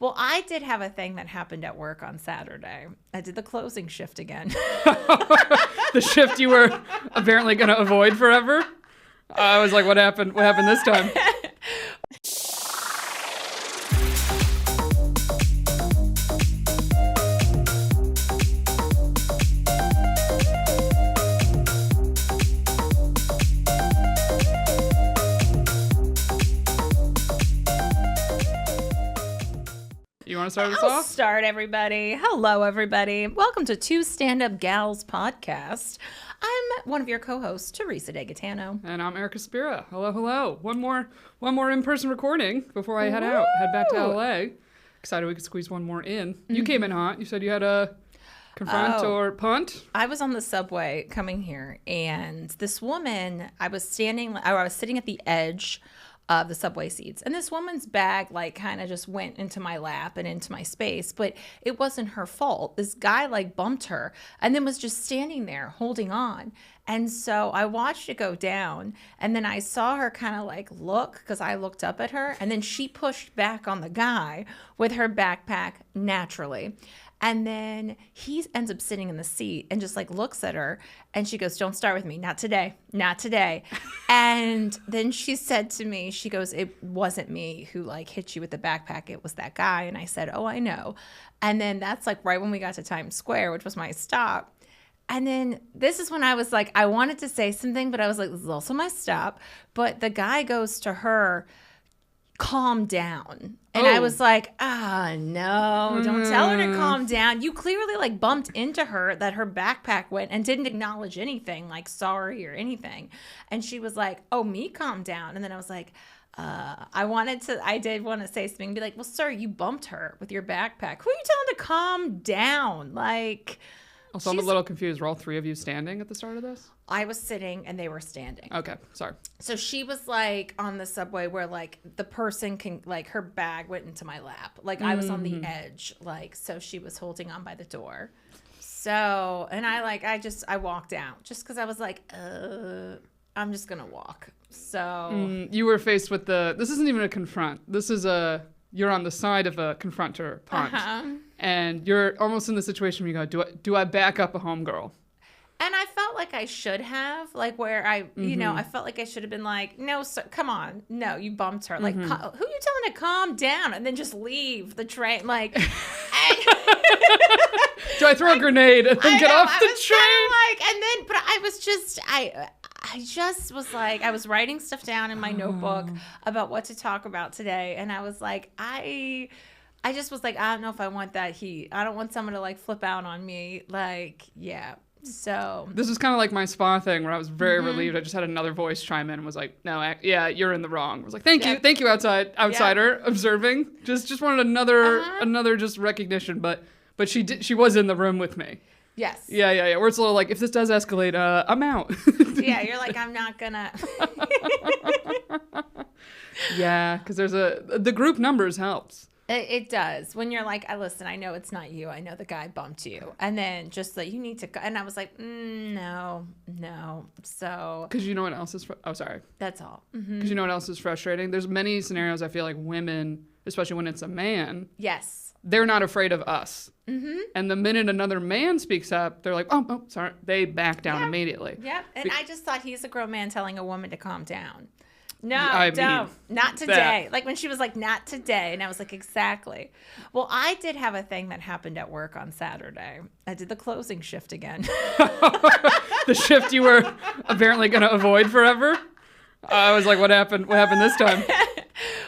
Well, I did have a thing that happened at work on Saturday. I did the closing shift again. The shift you were apparently going to avoid forever? I was like, what happened? What happened this time? You want to start us I'll off? start, everybody. Hello, everybody. Welcome to Two Stand-Up Gals podcast. I'm one of your co-hosts, Teresa DeGaetano. And I'm Erica Spira. Hello, hello. One more in-person recording before I head back to LA. Excited we could squeeze one more in. You came in hot. You said you had a confront or punt. I was on the subway coming here, and this woman, I was sitting at the edge of the subway seats, and this woman's bag kind of just went into my lap and into my space, but it wasn't her fault. This guy bumped her and then was just standing there holding on. And so I watched it go down, and then I saw her kind of look, because I looked up at her, and then she pushed back on the guy with her backpack naturally. And then he ends up sitting in the seat and just looks at her, and she goes, "Don't start with me. Not today. Not today." And then she said to me, she goes, "It wasn't me who hit you with the backpack. It was that guy." And I said, "Oh, I know." And then that's right when we got to Times Square, which was my stop. And then this is when I was I wanted to say something, but I was this is also my stop. But the guy goes to her, "Calm down." And I was no, don't tell her to calm down. You clearly bumped into her, that her backpack went, and didn't acknowledge anything, sorry or anything. And she was "Oh, me calm down." And then I was I did want to say something, be "Well, sir, you bumped her with your backpack. Who are you telling to calm down?" Also, I'm a little confused. Were all three of you standing at the start of this? I was sitting and they were standing. Okay, sorry. So she was on the subway where the person can her bag went into my lap. I was on the edge. So she was holding on by the door. So, and I walked out just because I was I'm just going to walk. So. You were faced with this isn't even a confront. This is you're on the side of a confronter punt. And you're almost in the situation where you go, do I back up a homegirl? And I felt I should have, where I, I felt I should have been "No, sir, come on. No, you bumped her. Who you telling to calm down?" And then just leave the train. Do I throw a grenade and then get off the train? And then, but I was just, I just was I was writing stuff down in my notebook about what to talk about today. And I was I just was I don't know if I want that heat. I don't want someone to flip out on me. Yeah. So this was kind of my spa thing where I was very relieved. I just had another voice chime in and was "No, yeah, you're in the wrong." I was thank you, outsider, observing. Just wanted another just recognition. But she was in the room with me. Yes. Yeah. Where it's a little if this does escalate, I'm out. Yeah, you're I'm not gonna. Yeah, because there's the group numbers helps. It does. When you're listen, I know it's not you. I know the guy bumped you. And then just you need to, and I was no. So. Because you know what else is, sorry. That's all. Because you know what else is frustrating? There's many scenarios I feel women, especially when it's a man. Yes. They're not afraid of us. Mm-hmm. And the minute another man speaks up, they're oh, sorry. They back down immediately. Yep. And I just thought he's a grown man telling a woman to calm down. No, don't. Not today. When she was not today. And I was exactly. Well, I did have a thing that happened at work on Saturday. I did the closing shift again. The shift you were apparently going to avoid forever? I was what happened? What happened this time?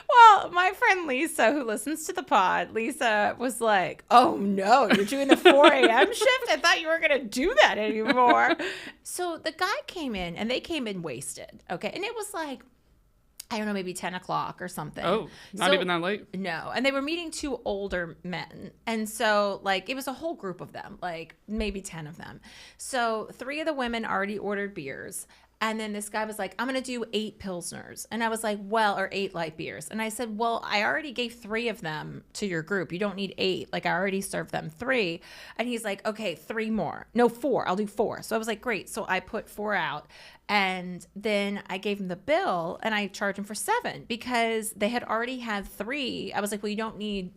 Well, my friend Lisa, who listens to the pod, Lisa was "Oh no, you're doing the 4 a.m. shift? I thought you weren't going to do that anymore." So the guy came in, and they came in wasted. Okay. And it was I don't know, maybe 10 o'clock or something. Oh, not even that late? No. And they were meeting two older men. And so, it was a whole group of them, maybe 10 of them. So 3 of the women already ordered beers. And then this guy was like, I'm going to do 8 Pilsners. And I was like, well, or 8 light beers. And I said, well, I already gave 3 of them to your group. You don't need 8. Like, I already served them 3. And he's like, okay, 3 more. No, 4. I'll do 4. So I was like, great. So I put 4 out. And then I gave him the bill and I charged him for 7 because they had already had 3. I was like, well, you don't need,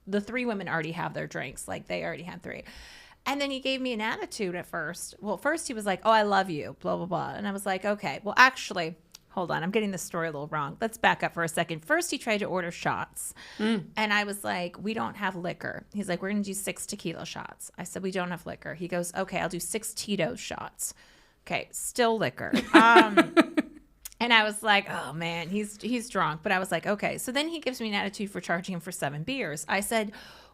the 3 women already have their drinks. Like, they already had 3. And then he gave me an attitude at first. Well, first he was like, oh, I love you, blah, blah, blah. And I was like, okay, well, actually, hold on. I'm getting the story a little wrong. Let's back up for a second. First, he tried to order shots. And I was like, we don't have liquor. He's like, we're going to do 6 tequila shots. I said, we don't have liquor. He goes, okay, I'll do 6 Tito's shots. Okay, still liquor. And I was like, oh, man, he's drunk. But I was like, okay. So then he gives me an attitude for charging him for 7 beers. I said,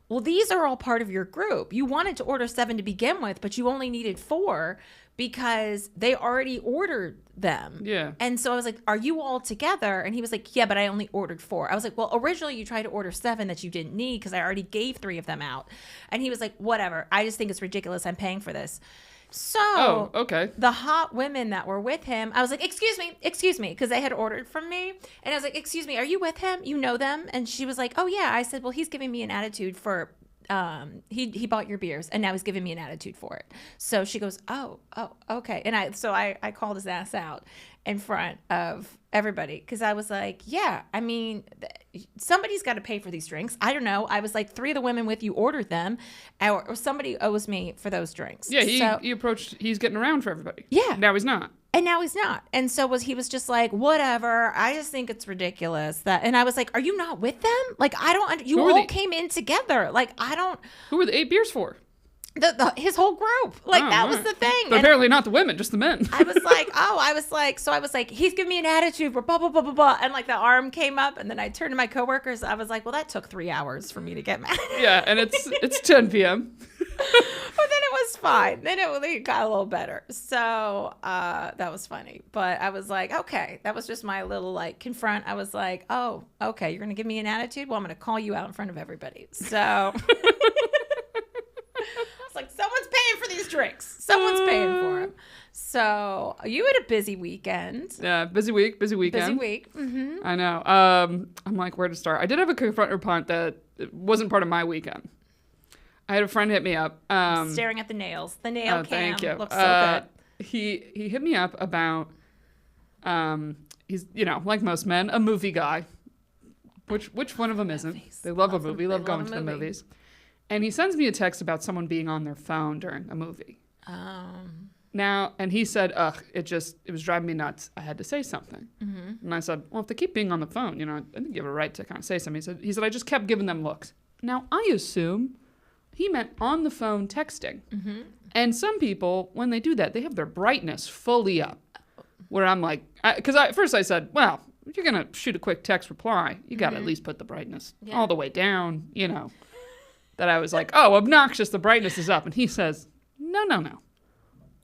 well, these are all part of your group. You wanted to order 7 to begin with, but you only needed 4 because they already ordered them. Yeah. And so I was like, are you all together? And he was like, yeah, but I only ordered 4. I was like, well, originally you tried to order 7 that you didn't need because I already gave 3 of them out. And he was like, whatever. I just think it's ridiculous. I'm paying for this. So okay. The hot women that were with him, I was like, excuse me, because they had ordered from me. And I was like, excuse me, are you with him? You know them? And she was like, oh, yeah. I said, well, he's giving me an attitude for, he bought your beers and now he's giving me an attitude for it. So she goes, oh, okay. And I called his ass out in front of everybody because I was like, yeah, I mean, somebody's got to pay for these drinks. I don't know. I was like, 3 of the women with you ordered them or somebody owes me for those drinks. Yeah, he approached, he's getting around for everybody. Yeah. Now he's not. And now he's not. And so he was just like, whatever. I just think it's ridiculous that. And I was like, are you not with them? Like, I don't, you all came in together. Like, I don't. Who were the 8 beers for? His whole group. Like, that was the thing. But apparently not the women, just the men. I was like, he's giving me an attitude for blah, blah, blah, blah, blah. And like the arm came up and then I turned to my coworkers. I was like, well, that took 3 hours for me to get mad. Yeah. And it's 10 p.m. But then it was fine. Then it got a little better. So that was funny. But I was like, okay, that was just my little like confront. I was like, oh, okay, you're going to give me an attitude? Well, I'm going to call you out in front of everybody. So it's like, someone's paying for these drinks. Someone's paying for them. So you had a busy weekend. Yeah, busy weekend. Busy week. Mm-hmm. I know. I'm like, where to start? I did have a confront or punt that wasn't part of my weekend. I had a friend hit me up. Staring at the nails. The nail cam thank you. looks so good. He hit me up about, he's, like most men, a movie guy. Which one of them isn't? Movies. They love a movie, love going to the movies. And he sends me a text about someone being on their phone during a movie. Now, and he said, it was driving me nuts. I had to say something. Mm-hmm. And I said, well, if they keep being on the phone, I think you have a right to kind of say something. He said, I just kept giving them looks. Now, I assume he meant on the phone texting. Mm-hmm. And some people, when they do that, they have their brightness fully up. Where I'm like, because at first I said, well, if you're going to shoot a quick text reply, you got to at least put the brightness all the way down, That I was like, oh, obnoxious, the brightness is up. And he says, no.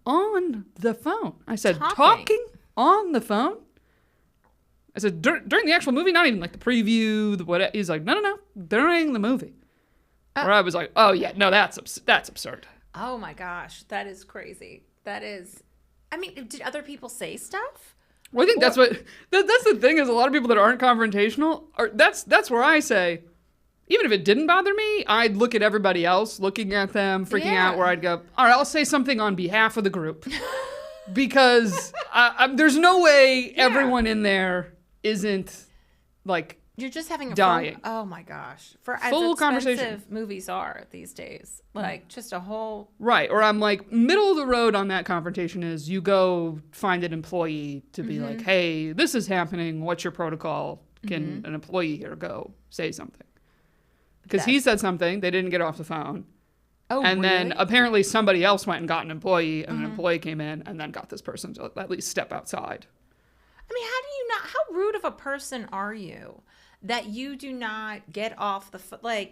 On the phone. I said, talking on the phone? I said, during the actual movie, not even like the preview, the what? He's like, no, during the movie. Where I was like, oh yeah, no, that's absurd. Oh my gosh, that is crazy. That is, I mean, did other people say stuff? Well, I think that's the thing is a lot of people that aren't confrontational, that's where I say, even if it didn't bother me, I'd look at everybody else, looking at them, freaking out, where I'd go, all right, I'll say something on behalf of the group. Because there's no way everyone in there isn't, like, you're just having a dying. Oh, my gosh. For full as conversation. expensive movies are these days. Like, just a whole... Right. Or I'm like, middle of the road on that confrontation is you go find an employee to be like, hey, this is happening. What's your protocol? Can an employee here go say something? Because he said something, they didn't get off the phone. Oh, and really? then apparently somebody else went and got an employee, and an employee came in and then got this person to at least step outside. I mean, how rude of a person are you that you do not get off the,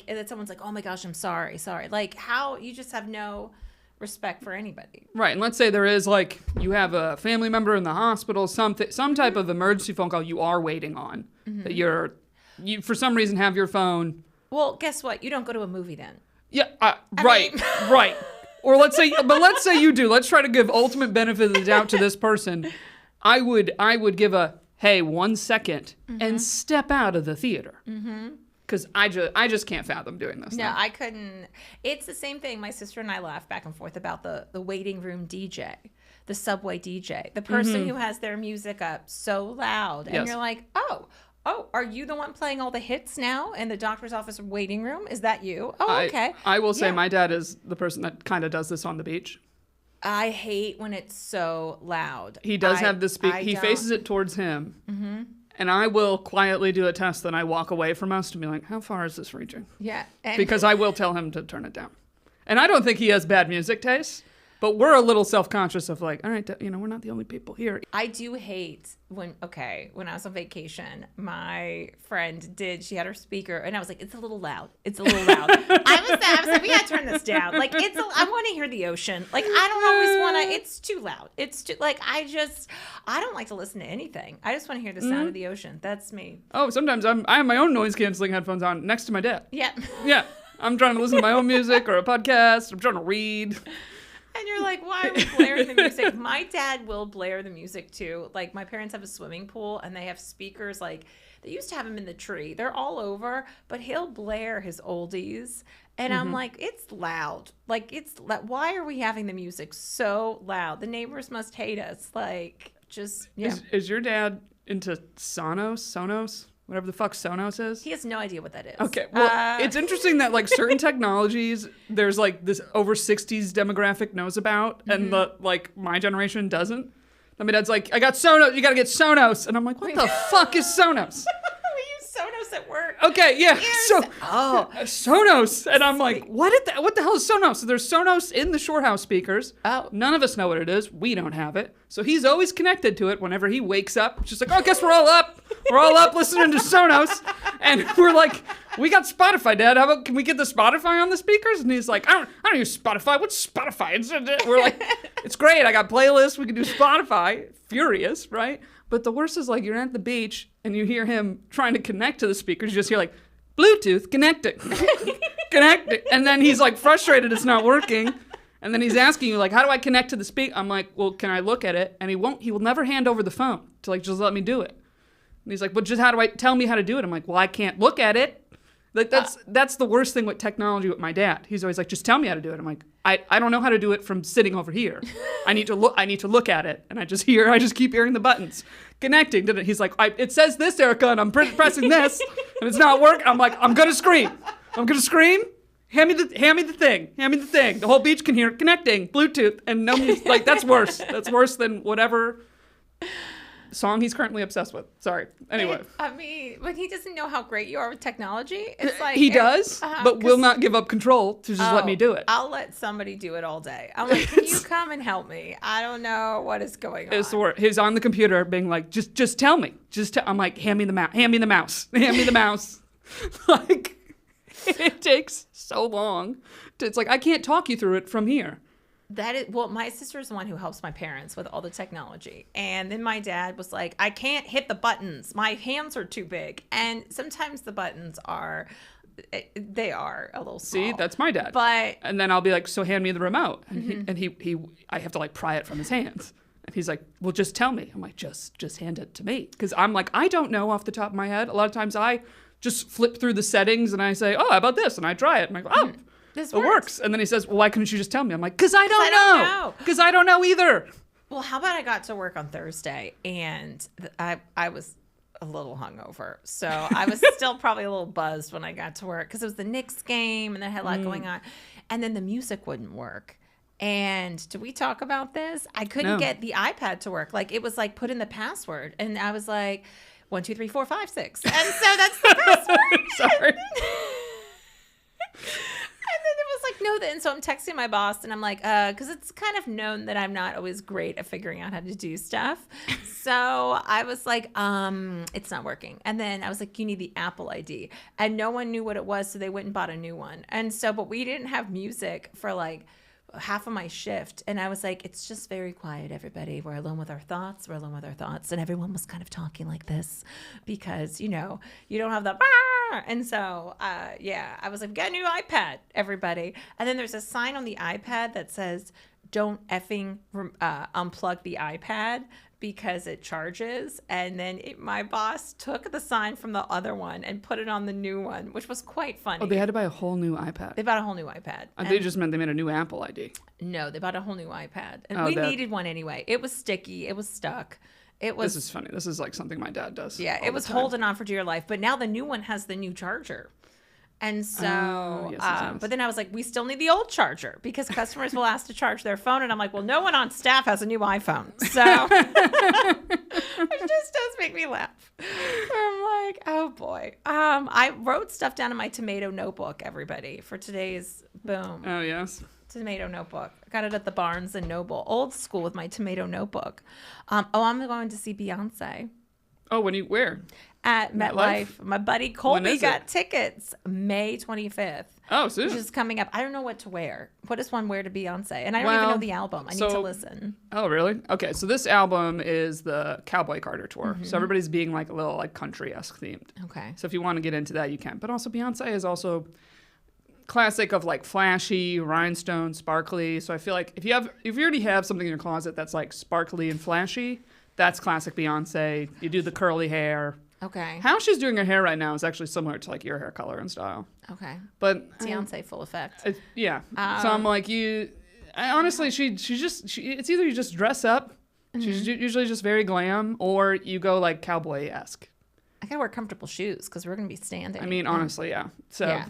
that someone's like, oh my gosh, I'm sorry. Like, how, you just have no respect for anybody. Right. And let's say there is, like, you have a family member in the hospital, some type of emergency phone call you are waiting on, that you for some reason have your phone. Well, guess what? You don't go to a movie then. Yeah, right. Or let's say you do. Let's try to give ultimate benefit of the doubt to this person. I would give a, hey, 1 second and step out of the theater. Because I just can't fathom doing this. No, I couldn't. It's the same thing. My sister and I laugh back and forth about the waiting room DJ, the subway DJ, the person who has their music up so loud. And you're like, oh, are you the one playing all the hits now in the doctor's office waiting room? Is that you? Oh, okay. I will say my dad is the person that kind of does this on the beach. I hate when it's so loud. He does have the speaker. He faces it towards him. And I will quietly do a test, then I walk away from us to be like, how far is this reaching? Yeah. Because I will tell him to turn it down. And I don't think he has bad music taste, but we're a little self-conscious of like, all right, we're not the only people here. I do hate when I was on vacation, my friend she had her speaker, and I was like, it's a little loud. It's a little loud. I was like, we gotta turn this down. Like, I want to hear the ocean. Like, I don't always want to, it's too loud. It's too, like, I don't like to listen to anything. I just want to hear the sound of the ocean. That's me. Oh, sometimes I have my own noise-canceling headphones on next to my dad. Yeah. Yeah. I'm trying to listen to my own music or a podcast. I'm trying to read. And you're like, why are we blaring the music? My dad will blare the music too. Like, my parents have a swimming pool and they have speakers. Like, they used to have them in the tree. They're all over, but he'll blare his oldies. And I'm like, it's loud. Like, why are we having the music so loud? The neighbors must hate us. Like, just, yeah. Is your dad into Sonos? Whatever the fuck Sonos is? He has no idea what that is. Okay. Well, it's interesting that like certain technologies, there's like this over 60s demographic knows about, and my generation doesn't. And my dad's like, I got Sonos. You got to get Sonos. And I'm like, what the fuck is Sonos? We use Sonos at work. Okay, yeah. Sonos. And I'm like, what the hell is Sonos? So there's Sonos in the Shore House speakers. Oh. None of us know what it is. We don't have it. So he's always connected to it whenever he wakes up. Just like, oh, I guess we're all up. We're all up listening to Sonos. And we're like, we got Spotify, Dad. How about, can we get the Spotify on the speakers? And he's like, I don't use Spotify. What's Spotify? We're like, it's great. I got playlists. We can do Spotify. Furious, right? But the worst is like you're at the beach and you hear him trying to connect to the speakers. You just hear like, Bluetooth connecting. Connecting. And then he's like frustrated it's not working. And then he's asking you like, how do I connect to the speaker? I'm like, well, can I look at it? And he will never hand over the phone to like, just let me do it. And he's like, but just tell me how to do it? I'm like, well, I can't look at it. Like that's the worst thing with technology with my dad. He's always like, just tell me how to do it. I'm like, I don't know how to do it from sitting over here. I need to look at it. And I just keep hearing the buttons connecting. He's like, it says this, Erica, and I'm pressing this, and it's not working. I'm like, I'm gonna scream. Hand me the thing. The whole beach can hear it connecting, Bluetooth, and nobody's like, that's worse. That's worse than whatever song he's currently obsessed with. Sorry. Anyway. I mean, when he doesn't know how great you are with technology, it's like he does, but will not give up control to just let me do it. I'll let somebody do it all day. I'm like, can you come and help me? I don't know what is going on. It's the worst. He's on the computer being like, just tell me. I'm like, hand me the mouse. Hand me the mouse. Like, it takes so long. It's like, I can't talk you through it from here. My sister's the one who helps my parents with all the technology. And then my dad was like, I can't hit the buttons. My hands are too big. And sometimes the buttons are a little small. See, that's my dad. And then I'll be like, so hand me the remote. And I have to like pry it from his hands. And he's like, well, just tell me. I'm like, just hand it to me. Because I'm like, I don't know off the top of my head. A lot of times I just flip through the settings and I say, oh, how about this? And I try it. And I go, oh. This works. And then he says, well, why couldn't you just tell me? I'm like, because I don't know. Because I don't know either. Well, how about I got to work on Thursday and I was a little hungover. So I was still probably a little buzzed when I got to work because it was the Knicks game and they had a lot going on. And then the music wouldn't work. And did we talk about this? I couldn't get the iPad to work. Like, it was like, put in the password. And I was like, 1, 2, 3, 4, 5, 6. And so that's the password. Sorry. And then it was like, no, and so I'm texting my boss and I'm like, because it's kind of known that I'm not always great at figuring out how to do stuff. So I was like, it's not working. And then I was like, you need the Apple ID. And no one knew what it was, so they went and bought a new one. And so, but we didn't have music for like half of my shift. And I was like, it's just very quiet, everybody. We're alone with our thoughts. And everyone was kind of talking like this because, you don't have the And so, yeah, I was like, get a new iPad, everybody. And then there's a sign on the iPad that says, don't effing unplug the iPad because it charges. And then my boss took the sign from the other one and put it on the new one, which was quite funny. Oh, they had to buy a whole new iPad. They bought a whole new iPad. They just meant they made a new Apple ID. No, they bought a whole new iPad. And we needed one anyway. It was sticky. It was stuck. This is funny. This is like something my dad does. Yeah, it was holding on for dear life. But now the new one has the new charger. And so, but then I was like, we still need the old charger because customers will ask to charge their phone. And I'm like, well, no one on staff has a new iPhone. So it just does make me laugh. I'm like, oh boy. I wrote stuff down in my tomato notebook, everybody, for today's boom. Oh, yes. Tomato notebook. I got it at the Barnes and Noble. Old school with my tomato notebook. I'm going to see Beyonce. Oh, where? At MetLife. My buddy Colby got tickets May 25th. Oh, soon. Which is coming up. I don't know what to wear. What does one wear to Beyonce? And I don't even know the album. I need to listen. Oh, really? Okay, so this album is the Cowboy Carter tour. Mm-hmm. So everybody's being like a little like country-esque themed. Okay. So if you want to get into that, you can. But also Beyonce is also classic of like flashy, rhinestone, sparkly. So I feel like if you already have something in your closet that's like sparkly and flashy, that's classic Beyonce. You do the curly hair. Okay. How she's doing her hair right now is actually similar to like your hair color and style. Okay. But Beyonce full effect. Yeah. So I'm like honestly, it's either you just dress up. Mm-hmm. She's usually just very glam, or you go like cowboy-esque. I gotta wear comfortable shoes because we're gonna be standing. I mean, honestly, yeah. So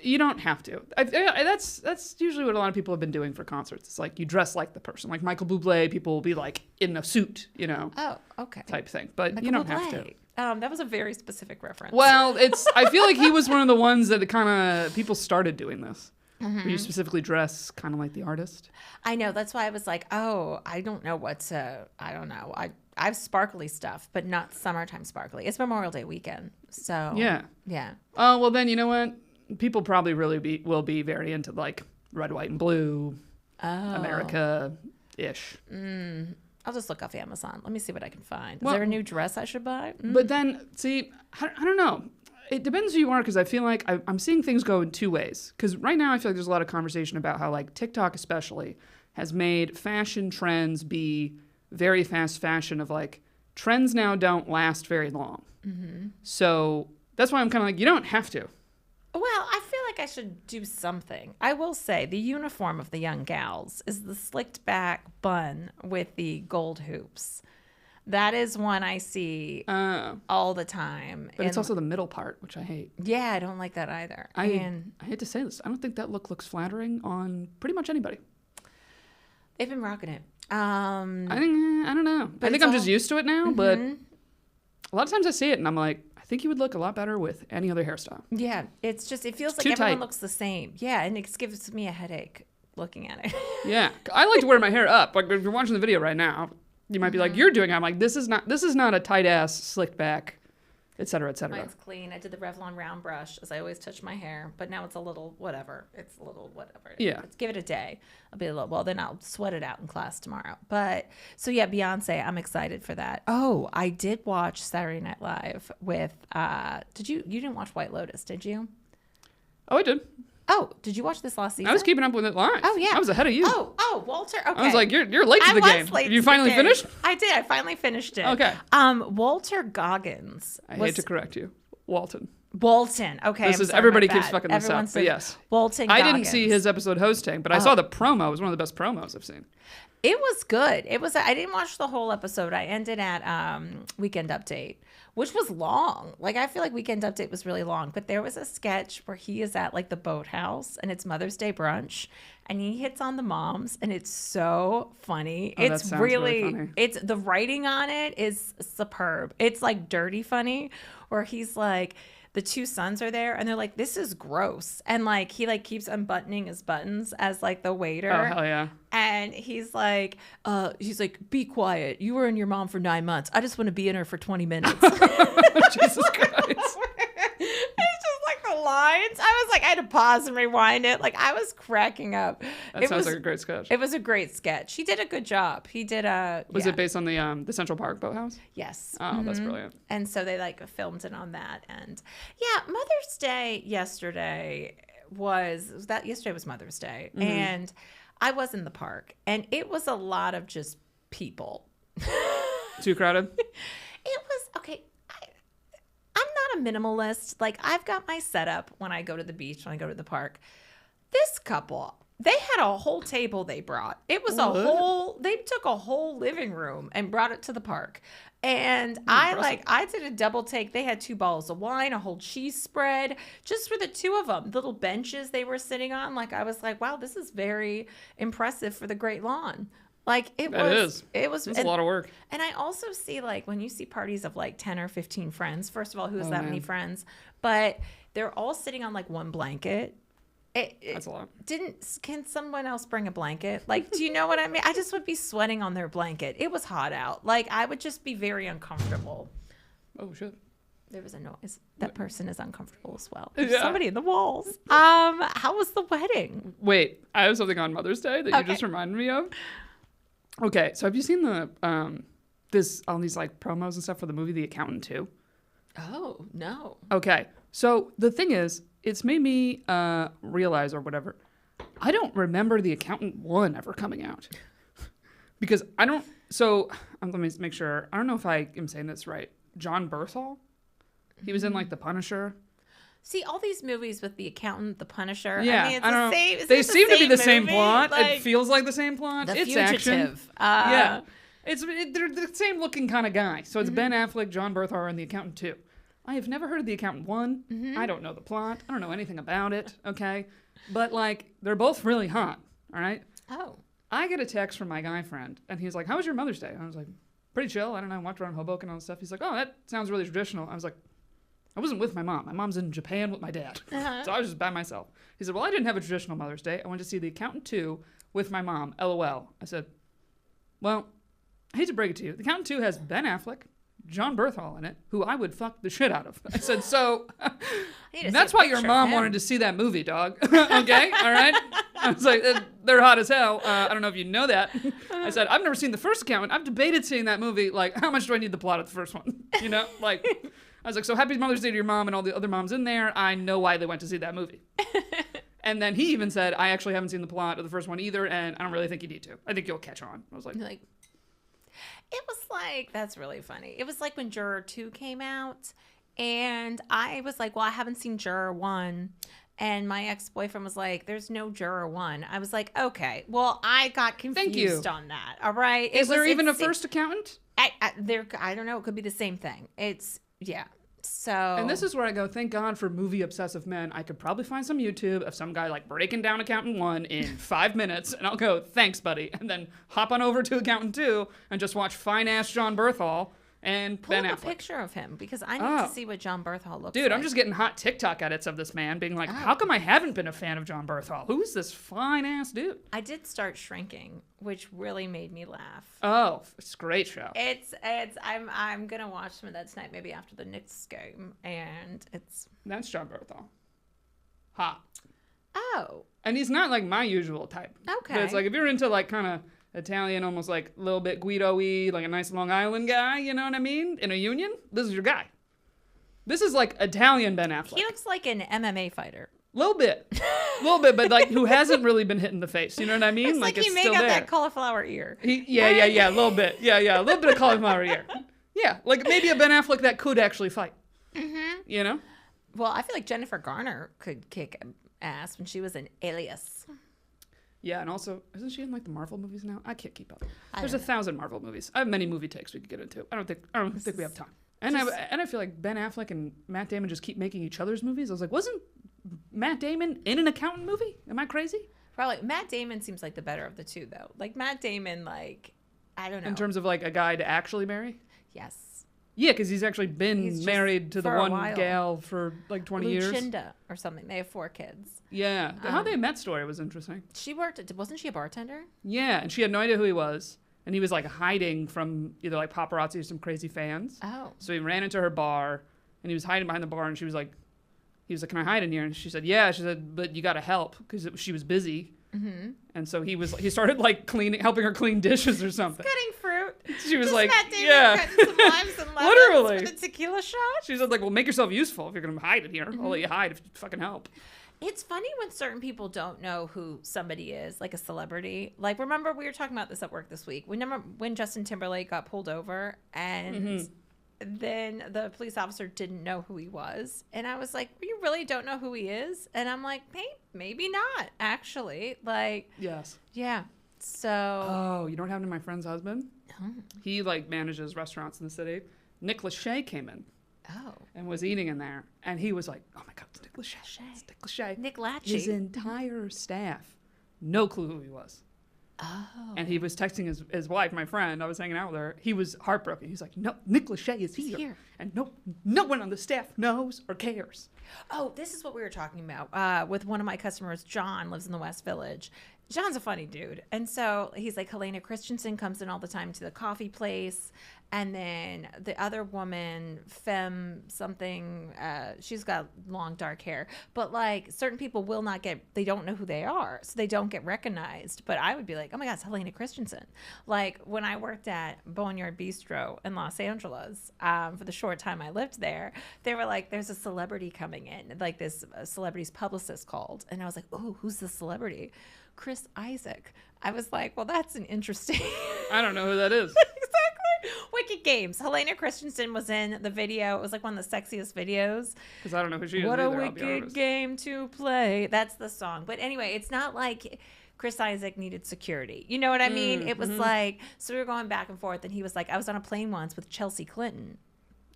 you don't have to. That's usually what a lot of people have been doing for concerts. It's like you dress like the person. Like Michael Bublé, people will be like in a suit, Oh, okay. Type thing. But Michael you don't Bublé. have to. That was a very specific reference. Well, I feel like he was one of the ones that kind of people started doing this. Mm-hmm. Where you specifically dress kind of like the artist. I know. That's why I was like, I don't know I don't know. I have sparkly stuff, but not summertime sparkly. It's Memorial Day weekend. So yeah. Oh, well then, you know what? People probably will be very into like red, white, and blue, America-ish. I'll just look off Amazon. Let me see what I can find. Is there a new dress I should buy? But then, see, I don't know. It depends who you are, because I feel like I'm seeing things go in two ways. Because right now I feel like there's a lot of conversation about how like TikTok especially has made fashion trends be very fast fashion of like trends now don't last very long. Mm-hmm. So that's why I'm kind of like, you don't have to. Well, I feel like I should do something. I will say the uniform of the young gals is the slicked back bun with the gold hoops. That is one I see all the time. But it's also the middle part, which I hate. Yeah, I don't like that either. I hate to say this. I don't think that look looks flattering on pretty much anybody. They've been rocking it. I don't know. I think I'm just used to it now, but a lot of times I see it and I'm like, I think you would look a lot better with any other hairstyle. Yeah, it feels like everyone looks the same. Yeah, and it gives me a headache looking at it. Yeah, I like to wear my hair up. Like if you're watching the video right now, you might be like, you're doing it. I'm like, this is not a tight ass slicked back, et cetera, et cetera. Mine's clean. I did the Revlon round brush as I always touch my hair, but now it's a little whatever. Yeah. Let's give it a day. I'll be a little, well, then I'll sweat it out in class tomorrow. But so yeah, Beyonce, I'm excited for that. Oh, I did watch Saturday Night Live with, you didn't watch White Lotus, did you? Oh, I did. Oh, did you watch this last season? I was keeping up with it live. Oh, yeah. I was ahead of you. Oh, Walter. Okay. I was like, you're late to the game. You finally finished? I did. I finally finished it. Okay. Walter Goggins. I hate to correct you. Walton. Okay. This is everybody keeps fucking this up. But yes. Walton Goggins. I didn't see his episode hosting, but I saw the promo. It was one of the best promos I've seen. It was good. I didn't watch the whole episode. I ended at Weekend Update, which was long. Like, I feel like Weekend Update was really long. But there was a sketch where he is at, like, the boathouse, and it's Mother's Day brunch. And he hits on the moms, and it's so funny. Oh, it's really funny. It's the writing on it is superb. It's, like, dirty funny, where he's, like... The two sons are there, and they're like, "This is gross," and like he like keeps unbuttoning his buttons as like the waiter. Oh hell yeah! And he's like, "Be quiet. You were in your mom for 9 months. I just want to be in her for 20 minutes." Jesus Christ! It's just like the lines. I was like, I had to pause and rewind it. Like, I was cracking up. That sounds like a great sketch. It was a great sketch. He did a good job. He did a. Was it based on the Central Park boathouse? Yes. Oh, that's brilliant. And so they like filmed it on that. And yeah, Mother's Day yesterday yesterday was Mother's Day. And I was in the park and it was a lot of just people. Too crowded? It was okay. I'm not a minimalist. Like, I've got my setup when I go to the beach, when I go to the park. This couple, they had a whole table they brought. It was they took a whole living room and brought it to the park. And I did a double take. They had 2 bottles of wine, a whole cheese spread, just for the 2 of them. Little benches they were sitting on. Like, I was like, wow, this is very impressive for the Great Lawn. Like, it was It's a lot of work. And I also see, like, when you see parties of like 10 or 15 friends, first of all, who has that many friends? But they're all sitting on like one blanket. That's a lot. Can someone else bring a blanket? Like, do you know what I mean? I just would be sweating on their blanket. It was hot out. Like, I would just be very uncomfortable. Oh, shit. There was a noise. That person is uncomfortable as well. Yeah. Somebody in the walls. How was the wedding? Wait, I have something on Mother's Day that you just reminded me of. Okay, so have you seen all these like promos and stuff for the movie The Accountant 2? Oh, no. Okay, so the thing is, it's made me realize or whatever, I don't remember The Accountant 1 ever coming out. Because I don't, let me make sure, I don't know if I am saying this right. John Berthal? He was in like The Punisher. See, all these movies with The Accountant, The Punisher. Yeah, I mean, it's I don't the same. know. They seem to be the same movie? plot. Like, it feels like the same plot. The It's Fugitive. action. Yeah, they're the same looking kind of guy. So it's Ben Affleck, John Berthal, and The Accountant 2. I have never heard of The Accountant 1. I don't know the plot. I don't know anything about it. Okay, but like they're both really hot. All right. Oh. I get a text from my guy friend, and he's like, "How was your Mother's Day?" I was like, "Pretty chill. I don't know. I walked around Hoboken and all this stuff." He's like, "Oh, that sounds really traditional." I was like, I wasn't with my mom. My mom's in Japan with my dad. So I was just by myself. He said, well, I didn't have a traditional Mother's Day. I went to see The Accountant 2 with my mom. LOL. I said, well, I hate to break it to you. The Accountant 2 has Ben Affleck, John Berthal in it, who I would fuck the shit out of. I said, so that's why your mom wanted to see that movie, dog. Okay? All right? I was like, they're hot as hell. I don't know if you know that. I said, I've never seen the first Accountant. I've debated seeing that movie. Like, how much do I need the plot of the first one? You know? Like... I was like, so happy Mother's Day to your mom and all the other moms in there. I know why they went to see that movie. And then he even said, I actually haven't seen the plot of the first one either, and I don't really think you need to. I think you'll catch on. I was like... it was like, that's really funny. It was like when Juror 2 came out, and I was like, well, I haven't seen Juror 1. And my ex-boyfriend was like, there's no Juror 1. I was like, okay. Well, I got confused on that. All right? Is there even a first Accountant? I don't know. It could be the same thing. Yeah. So. And this is where I go, thank God for movie obsessive men. I could probably find some YouTube of some guy like breaking down Accountant 1 in 5 minutes, and I'll go, thanks, buddy. And then hop on over to Accountant 2 and just watch fine-ass John Berthal and Ben Affleck. Pull up a picture of him, because I need to see what John Berthal looks like. Dude, I'm just getting hot TikTok edits of this man being like, how come I haven't been a fan of John Berthal? Who is this fine-ass dude? I did start Shrinking, which really made me laugh. Oh, it's a great show. I'm going to watch some of that tonight, maybe after the Knicks game, and That's John Berthal. Hot. Oh. And he's not like my usual type. Okay. But it's like, if you're into like kind of Italian, almost like a little bit Guido-y, like a nice Long Island guy, you know what I mean? In a union, this is your guy. This is like Italian Ben Affleck. He looks like an MMA fighter. Little bit, but like who hasn't really been hit in the face? You know what I mean? It's like he may got that cauliflower ear. Yeah, a little bit. Yeah, a little bit of cauliflower ear. Yeah, like maybe a Ben Affleck that could actually fight. You know? Well, I feel like Jennifer Garner could kick ass when she was in Alias. Yeah, and also, isn't she in like the Marvel movies now? I can't keep up. There's 1,000 Marvel movies. I have many movie takes we could get into. I don't think we have time. And I feel like Ben Affleck and Matt Damon just keep making each other's movies. I was like, wasn't Matt Damon in an accountant movie? Am I crazy? Probably. Matt Damon seems like the better of the two, though. Like Matt Damon, like, I don't know. In terms of like a guy to actually marry? Yes. Yeah, because he's actually been married to the one gal for like 20 years. Lucinda or something. They have 4 kids. Yeah. How they met story was interesting. Wasn't she a bartender? Yeah, and she had no idea who he was. And he was like hiding from either like paparazzi or some crazy fans. Oh. So he ran into her bar and he was hiding behind the bar and she was like, he was like, can I hide in here? And she said, yeah. She said, but you got to help because she was busy. Mm-hmm. And so he started like helping her clean dishes or something. Cutting fruit. She was Just like, that day yeah. cutting some limes and lemons Literally. for the tequila shot. She said, like, well, make yourself useful if you're going to hide in here. I'll let you hide if you fucking help. It's funny when certain people don't know who somebody is, like a celebrity. Like, remember we were talking about this at work this week. Remember when Justin Timberlake got pulled over and then the police officer didn't know who he was. And I was like, you really don't know who he is? And I'm like, hey, maybe not, actually. Like, Yes. yeah. So. Oh, you know what happened to my friend's husband? He, like, manages restaurants in the city. Nick Lachey came in. Oh. And was eating in there. And he was like, oh, my God, it's Nick Lachey. It's Nick Lachey. Nick Lachey. His entire staff, no clue who he was. Oh. And he was texting his wife, my friend. I was hanging out with her. He was heartbroken. He's like, no, Nick Lachey is here. And no one on the staff knows or cares. Oh, this is what we were talking about with one of my customers. John lives in the West Village. John's a funny dude. And so he's like, Helena Christensen comes in all the time to the coffee place. And then the other woman, Femme something, she's got long dark hair. But like certain people they don't know who they are. So they don't get recognized. But I would be like, oh my God, it's Helena Christensen. Like when I worked at Boneyard Bistro in Los Angeles, for the short time I lived there, they were like, there's a celebrity coming in. Like this celebrity's publicist called. And I was like, oh, who's the celebrity? Chris Isaac. I was like, well, that's an interesting. I don't know who that is. Exactly. Wicked Games. Helena Christensen was in the video. It was like one of the sexiest videos. Because I don't know who she is. What either, a wicked game to play. That's the song. But anyway, it's not like Chris Isaac needed security. You know what I mean? It was like, so we were going back and forth, and he was like, I was on a plane once with Chelsea Clinton.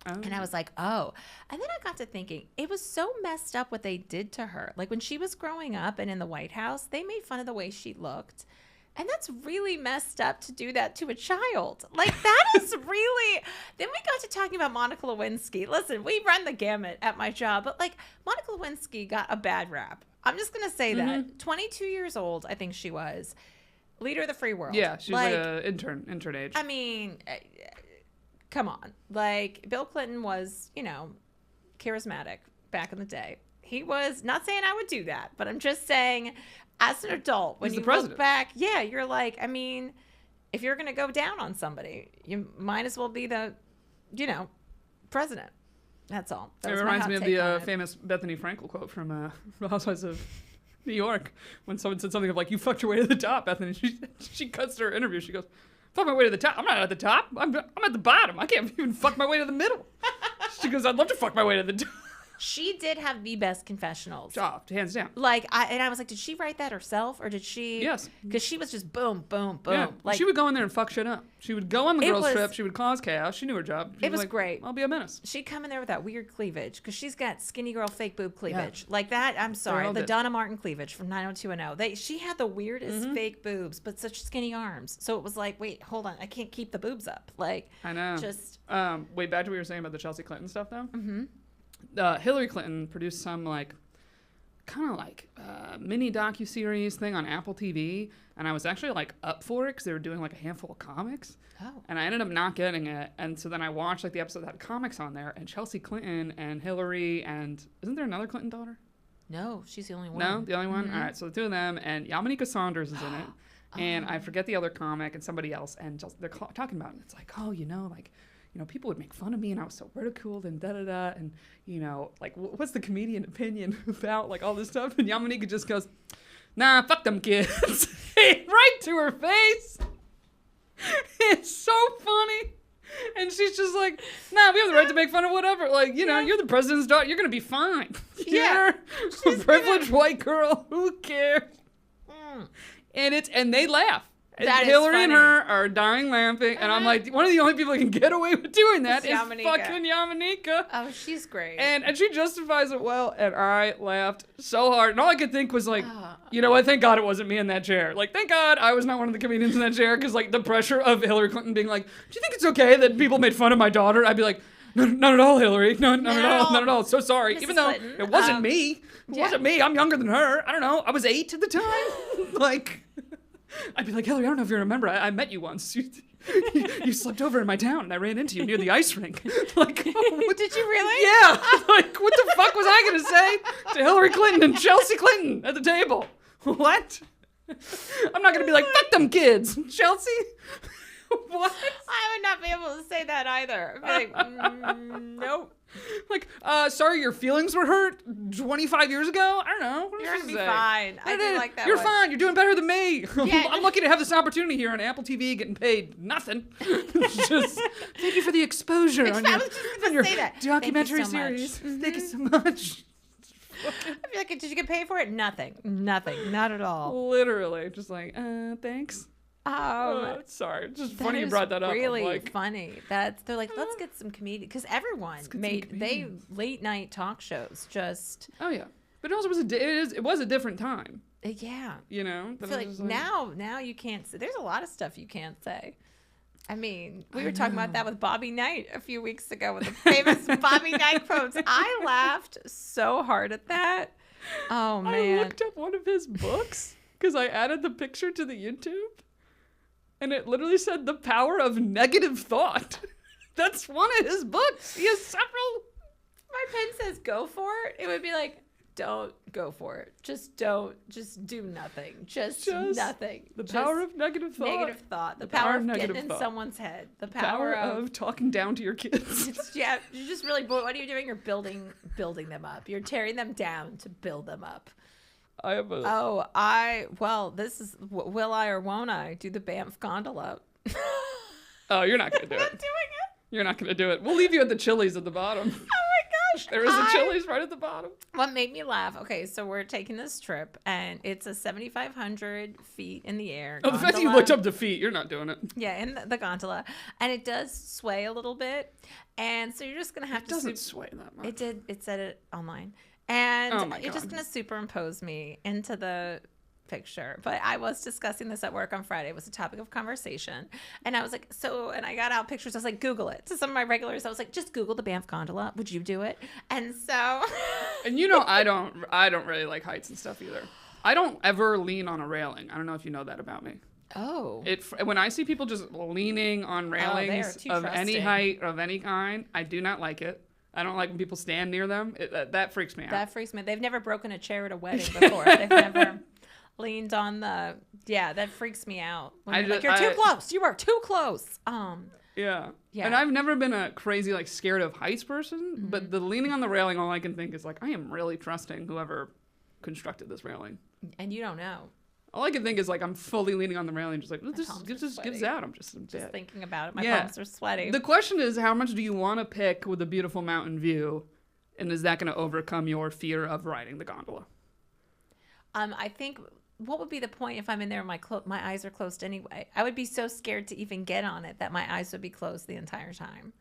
Oh. And I was like, oh. And then I got to thinking, it was so messed up what they did to her. Like when she was growing up and in the White House, they made fun of the way she looked. And that's really messed up to do that to a child. Like that is really. Then we got to talking about Monica Lewinsky. Listen, we run the gamut at my job, but like Monica Lewinsky got a bad rap. I'm just going to say that. 22 years old, I think she was. Leader of the free world. Yeah, she was like an intern age. I mean, come on. Like, Bill Clinton was, charismatic back in the day. He was, not saying I would do that, but I'm just saying, as an adult, when you look back, yeah, you're like, I mean, if you're going to go down on somebody, you might as well be the, president. That's all. It reminds me of the famous Bethany Frankel quote from The Housewives of New York, when someone said something of like, you fucked your way to the top, Bethany. She cuts her interview. She goes, fuck my way to the top. I'm not at the top. I'm at the bottom. I can't even fuck my way to the middle. She goes, I'd love to fuck my way to the top. She did have the best confessionals. Oh, hands down. Like, I was like, did she write that herself, or did she? Yes. Because she was just boom, boom, boom. Yeah. Like, she would go in there and fuck shit up. She would go on the girls' trip. She would cause chaos. She knew her job. It was great. I'll be a menace. She'd come in there with that weird cleavage, because she's got skinny girl fake boob cleavage. Yeah. Like that, I'm sorry. The Donna Martin cleavage from 90210. She had the weirdest fake boobs, but such skinny arms. So it was like, wait, hold on. I can't keep the boobs up. Like, I know. Just. Wait, back to what you were saying about the Chelsea Clinton stuff, though? Mm-hmm. Hillary Clinton produced some mini docuseries thing on Apple TV, and I was actually up for it because they were doing a handful of comics. Oh. And I ended up not getting it, and so then I watched the episode that had comics on there, and Chelsea Clinton and Hillary, and isn't there another Clinton daughter? No, she's the only one. No, the only one. All right, so the two of them, and Yamaneika Saunders is in it. And I forget the other comic and somebody else, and they're talking about it, and it's like, oh, people would make fun of me, and I was so ridiculed, and da-da-da, and, what's the comedian opinion about, all this stuff? And Yamaneika just goes, nah, fuck them kids. Right to her face. It's so funny. And she's just like, nah, we have the right to make fun of whatever. You're the president's daughter. You're going to be fine. Yeah. You're a privileged white girl. Who cares? And they laugh. Hillary and her are dying laughing, and I'm like, one of the only people that can get away with doing that is fucking Yamaneika. Oh, she's great. And she justifies it well, and I laughed so hard. And all I could think was what? Thank God it wasn't me in that chair. Thank God I was not one of the comedians in that chair, because the pressure of Hillary Clinton being like, do you think it's okay that people made fun of my daughter? I'd be like, no, not at all, Hillary. No, not at all. So sorry. Mrs. Even though Clinton, it wasn't me. It wasn't me. I'm younger than her. I don't know. I was 8 at the time. I'd be like, Hillary, I don't know if you remember. I met you once. You slept over in my town, and I ran into you near the ice rink. Like, what? Did you really? Yeah. Like, what the fuck was I gonna say to Hillary Clinton and Chelsea Clinton at the table? What? I'm not gonna be like, fuck them kids, Chelsea. What? I would not be able to say that either. I'd be like, nope. Like, sorry, your feelings were hurt 25 years ago? I don't know. What You're am gonna I be say? fine. I do like that You're one. fine. You're doing better than me. Yeah. I'm lucky to have this opportunity here on Apple TV, getting paid nothing. Just thank you for the exposure on I was just on gonna your say that. documentary Thank you so series. much. Thank you so much. I feel like, did you get paid for it? Nothing. Not at all. Literally, just like, thanks. Sorry, just funny you brought that up. Really I'm like, funny. They're like, let's get some comedians because everyone late night talk shows. Just oh yeah, but it also was it was a different time. Yeah, You know, I feel like now you can't say. There's a lot of stuff you can't say. I mean, we were talking about that with Bobby Knight a few weeks ago with the famous Bobby Knight quotes. I laughed so hard at that. Oh man! I looked up one of his books because I added the picture to the YouTube. And it literally said The Power of Negative Thought. That's one of his books. He has several. My pen says go for it. It would be like, don't go for it. Just do nothing. Just nothing. The power of negative thought. Negative thought. The power of getting in someone's head. The power of talking down to your kids. Yeah, you're just really, what are you doing? You're building them up. You're tearing them down to build them up. I have a... this is, will I or won't I do the Banff gondola? Oh, you're not going to do I'm it. not doing it. You're not going to do it. We'll leave you at the Chili's at the bottom. Oh my gosh. There is a Chili's right at the bottom. What made me laugh, okay, so we're taking this trip, and it's a 7,500 feet in the air Oh, the fact that you looked up the feet, you're not doing it. Yeah, in the gondola. And it does sway a little bit. And so you're just going to have It doesn't sway that much. It said it online. And my you're just God. going to superimpose me into the picture. But I was discussing this at work on Friday. It was a topic of conversation. And I was like, and I got out pictures. I was like, Google it. To some of my regulars, I was like, just Google the Banff gondola. Would you do it? And so. And you know, I don't really like heights and stuff either. I don't ever lean on a railing. I don't know if you know that about me. Oh. When I see people just leaning on railings of any height, of any kind, I do not like it. I don't like when people stand near them. That freaks me out. That freaks me. They've never broken a chair at a wedding before. They've never leaned on the. Yeah, that freaks me out. When you're too close. You are too close. Yeah. Yeah. And I've never been a crazy scared of heights person, but the leaning on the railing, all I can think is I am really trusting whoever constructed this railing. And you don't know. All I can think is I'm fully leaning on the railing, just just gives out. I'm just thinking about it. My palms are sweaty. The question is, how much do you want to pick with a beautiful mountain view, and is that going to overcome your fear of riding the gondola? I think what would be the point if I'm in there and my eyes are closed anyway? I would be so scared to even get on it that my eyes would be closed the entire time.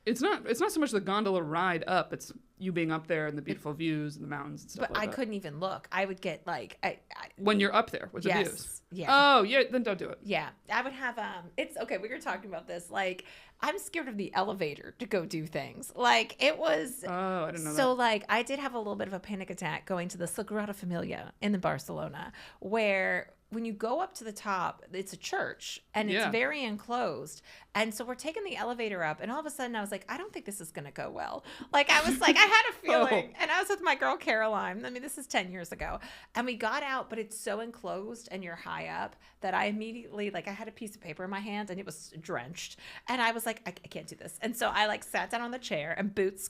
It's not so much the gondola ride up, it's you being up there and the beautiful views and the mountains and stuff But I couldn't even look. I would get when you're up there with the views. Yeah. Oh, yeah, then don't do it. Yeah. I would have it's okay, we were talking about this. I'm scared of the elevator to go do things. It was Oh, I didn't know that. So I did have a little bit of a panic attack going to the Sagrada Familia in Barcelona, where when you go up to the top, it's a church and it's very enclosed. And so we're taking the elevator up, and all of a sudden I was like, I don't think this is going to go well. I was like, I had a feeling. And I was with my girl Caroline. I mean, this is 10 years ago. And we got out, but it's so enclosed and you're high up that I immediately, I had a piece of paper in my hand and it was drenched. And I was like, I can't do this. And so I sat down on the chair and butt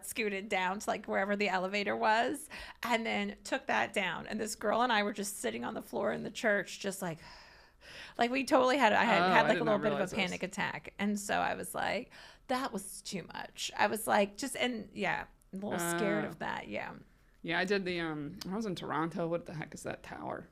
scooted down to wherever the elevator was, and then took that down. And this girl and I were just sitting on the floor in the church, just we totally had, I had a little bit of a panic attack. And so I was like, that was too much. I was a little scared of that. Yeah. Yeah, I did when I was in Toronto. What the heck is that tower?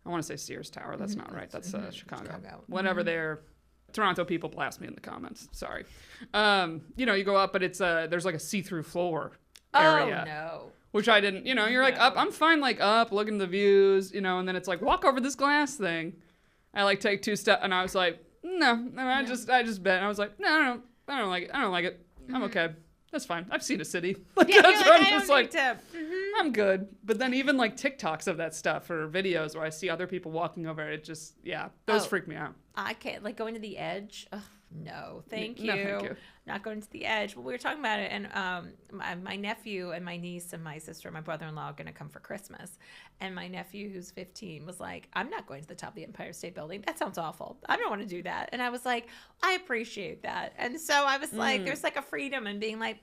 I want to say Sears Tower. That's not right. That's Chicago. Whatever Toronto people blast me in the comments. Sorry. You go up, but it's there's a see-through floor area. Oh, no. Which I didn't, you're up. I'm fine, up, looking at the views, and then it's walk over this glass thing. I take 2 steps, and I was like, no. I just bet. I was like, no, I don't like it. I'm okay. That's fine. I've seen a city. Yeah, that's what I'm just I don't need to. I'm good. But then even like TikToks of that stuff or videos where I see other people walking over it, just, those freak me out. I can't, like, going to the edge. Ugh, no, thank you. No, thank you. Not going to the edge. Well, we were talking about it, and my nephew and my niece and my sister and my brother-in-law are going to come for Christmas. And my nephew, who's 15, was like, I'm not going to the top of the Empire State Building. That sounds awful. I don't want to do that. And I was like, I appreciate that. And so I was like, there's like a freedom in being like,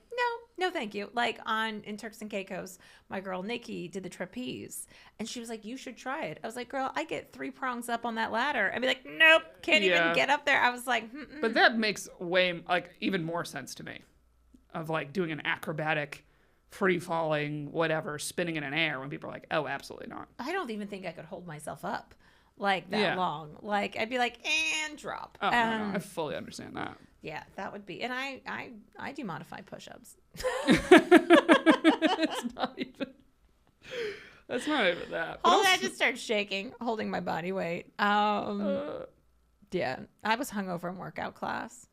no, thank you. Like in Turks and Caicos, my girl Nikki did the trapeze. And she was like, you should try it. I was like, girl, I get 3 prongs up on that ladder. I'd be like, nope, can't even get up there. I was like, mm-mm. But that makes even more sense to me of like doing an acrobatic, free falling, whatever, spinning in an air when people are like, oh, absolutely not. I don't even think I could hold myself up like that long. Like I'd be like, and drop. Oh, no, I fully understand that. Yeah, that would be. And I do modified push-ups. It's not even. That's not even that. All that just started shaking, holding my body weight. Yeah, I was hungover in workout class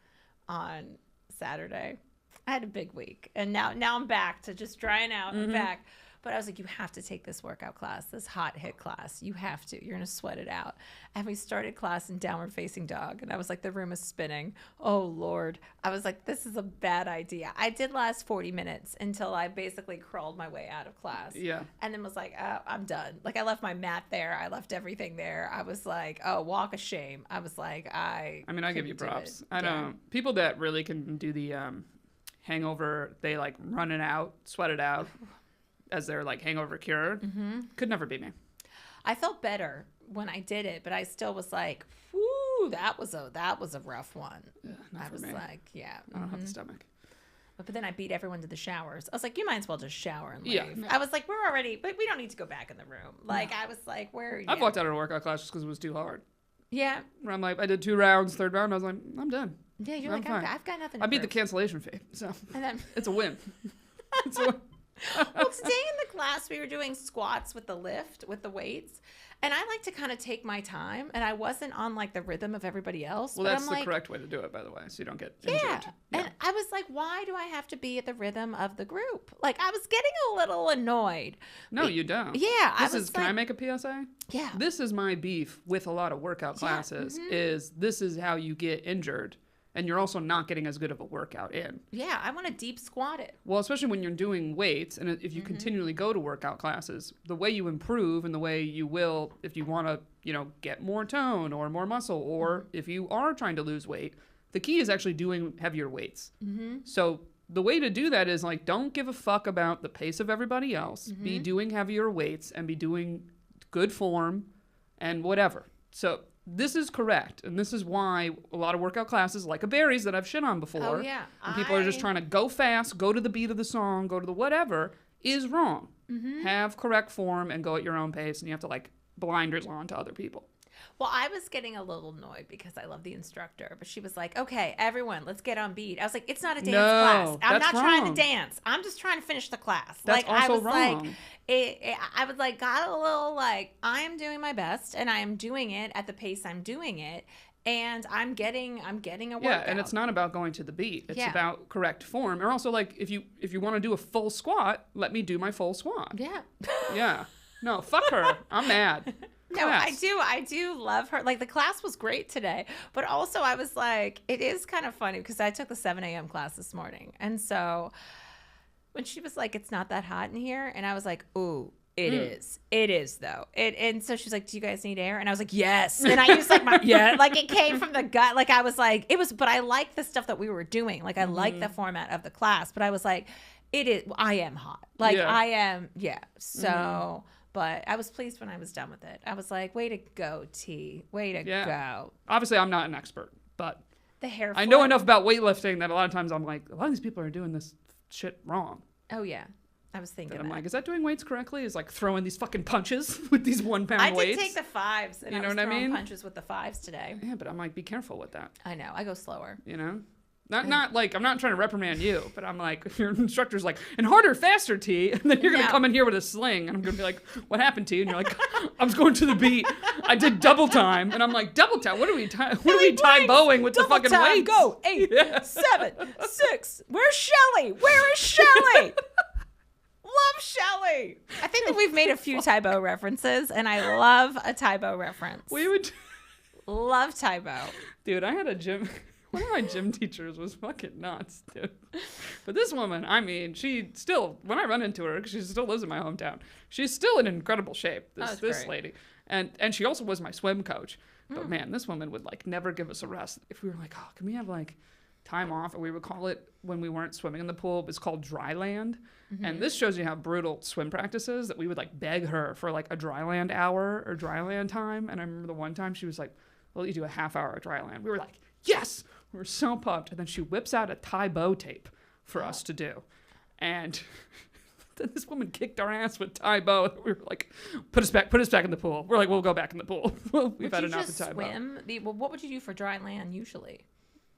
on Saturday. I had a big week, and now I'm back to just drying out and back. But I was like, you have to take this workout class, this hot hit class. You have to. You're going to sweat it out. And we started class in downward facing dog. And I was like, the room is spinning. Oh, Lord. I was like, this is a bad idea. I did last 40 minutes until I basically crawled my way out of class. Yeah. And then was like, oh, I'm done. Like, I left my mat there. I left everything there. I was like, oh, walk of shame. I was like, I give you props. I don't. People that really can do the hangover, they like run it out, sweat it out. As their like hangover cure, could never be me. I felt better when I did it, but I still was like, "Whoo, that was a rough one." I was like, "Yeah, I don't have the stomach." But then I beat everyone to the showers. I was like, "You might as well just shower and leave." Yeah, no. I was like, "We're already, but we don't need to go back in the room." Like I was like, "Where are you?" I've walked out of a workout class just because it was too hard. Yeah. Where I'm like, I did 2 rounds, 3rd round, I was like, I'm done. Yeah, you're I'm like, fine. I've got nothing. I beat the cancellation fee, so and then it's a win. It's a win. Well, today in the class we were doing squats with the lift with the weights, and I like to kind of take my time, and I wasn't on like the rhythm of everybody else. Well, but that's I'm the correct way to do it, by the way, so you don't get injured. Yeah, and I was like, why do I have to be at the rhythm of the group? Like I was getting a little annoyed. No, you don't. Yeah, Can I make a PSA? Yeah. This is my beef with a lot of workout classes. Is this is how you get injured. And you're also not getting as good of a workout in. Yeah, I want to deep squat it. Well, especially when you're doing weights, and if you continually go to workout classes, the way you improve and the way you will, if you want to, get more tone or more muscle, or if you are trying to lose weight, the key is actually doing heavier weights. So the way to do that is like, don't give a fuck about the pace of everybody else. Be doing heavier weights and be doing good form and whatever. So this is correct, and this is why a lot of workout classes, like a Barry's that I've shit on before, and people are just trying to go fast, go to the beat of the song, go to the whatever, is wrong. Have correct form and go at your own pace, and you have to like blinders on to other people. Well, I was getting a little annoyed because I love the instructor, but she was like, okay, everyone, let's get on beat. I was like, it's not a dance class. I'm not trying to dance. I'm just trying to finish the class. That's like, also I was wrong. I was like, got a little like, I am doing my best and I am doing it at the pace I'm doing it. And I'm getting a workout. Yeah, and it's not about going to the beat. It's about correct form. Or also like, if you want to do a full squat, let me do my full squat. Yeah. Yeah. No, fuck her. I'm mad. No, I do love her. Like the class was great today, but also I was like, it is kind of funny because I took the 7 a.m. class this morning. And so when she was like, it's not that hot in here. And I was like, ooh, it is. It is though. And so she's like, do you guys need air? And I was like, yes. And I used like my, like it came from the gut. Like I was like, but I like the stuff that we were doing. Like I like the format of the class, but I was like, I am hot. Like I am. Yeah. So. But I was pleased when I was done with it. I was like, way to go, T. Way to go. Obviously, I'm not an expert, but the hair I know enough about weightlifting that a lot of times I'm like, a lot of these people are doing this shit wrong. Oh, yeah. I was thinking I'm like, is that doing weights correctly? Is like throwing these fucking punches with these 1 pound weights? I did take the 5s, and I was throwing punches with the 5s today. Yeah, but I'm like, be careful with that. I know. I go slower. Not like, I'm not trying to reprimand you, but I'm like, your instructor's like, and harder, faster, T. And then you're going to come in here with a sling. And I'm going to be like, what happened, T? And you're like, I was going to the beat. I did double time. And I'm like, double time? What are we Tae-Boing with the fucking time, weights? Go, 8, 7, 6. Where's Shelly? Where is Shelly? love Shelly. I think that we've made a few Tybo references, and I love a Tybo reference. We would love Tybo. Dude, I had a gym. One of my gym teachers was fucking nuts, dude. But this woman, I mean, she still, when I run into her, because she still lives in my hometown, she's still in incredible shape, this lady. And she also was my swim coach. But man, this woman would like never give us a rest. If we were like, oh, can we have like time off? Or we would call it, when we weren't swimming in the pool, it's called dry land. And this shows you how brutal swim practice is, that we would like beg her for like a dry land hour or dry land time. And I remember the one time she was like, well, you do a half hour of dry land. We were like, yes! We were so pumped. And then she whips out a Tybo tape for us to do. And then this woman kicked our ass with Tybo. We were like, put us back in the pool. We're like, we'll go back in the pool. We've had enough of Tybo. Swim? What would you do for dry land usually?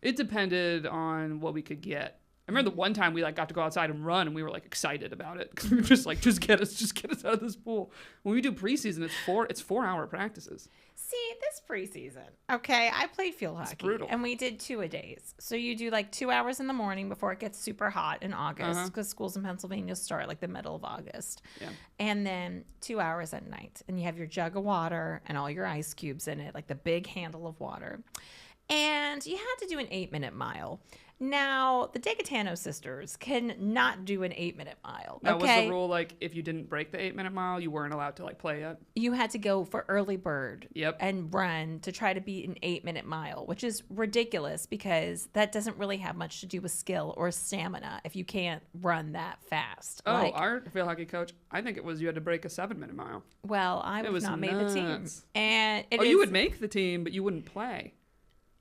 It depended on what we could get. I remember the one time we like got to go outside and run, and we were like excited about it because we were just like, just get us out of this pool. When we do preseason, it's 4-hour practices. See, this preseason, okay, I played field hockey, brutal. And we did 2-a-days. So you do like 2 hours in the morning before it gets super hot in August, because schools in Pennsylvania start like the middle of August. Yeah. And then 2 hours at night, and you have your jug of water and all your ice cubes in it, like the big handle of water. And you had to do an 8-minute mile. Now, the DeGaetano sisters can not do an 8-minute mile. Now, was the rule like if you didn't break the 8-minute mile, you weren't allowed to like play it? You had to go for early bird Yep. and run to try to beat an 8-minute mile, which is ridiculous because that doesn't really have much to do with skill or stamina if you can't run that fast. Oh, our field hockey coach, I think it was you had to break a 7-minute mile. Well, I was not made the team. And you would make the team, but you wouldn't play.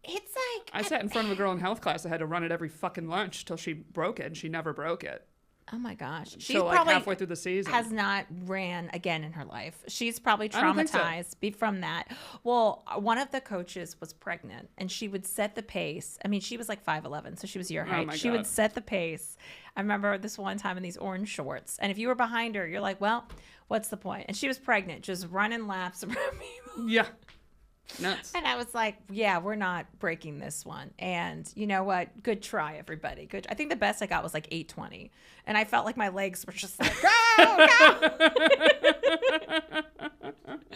It's like... I sat in front of a girl in health class that had to run it every fucking lunch till she broke it, and she never broke it. Oh my gosh. She so probably like halfway through the season has not ran again in her life. She's probably I don't think traumatized from that. Well, one of the coaches was pregnant and she would set the pace. I mean, she was like 5'11", so she was your height. She would set the pace. I remember this one time in these orange shorts. And if you were behind her, you're like, well, what's the point? And she was pregnant, just running laps around people. Yeah. Nuts. And I was like, yeah, we're not breaking this one. And you know what? Good try, everybody. Good. I think the best I got was like 8:20. And I felt like my legs were just like, go.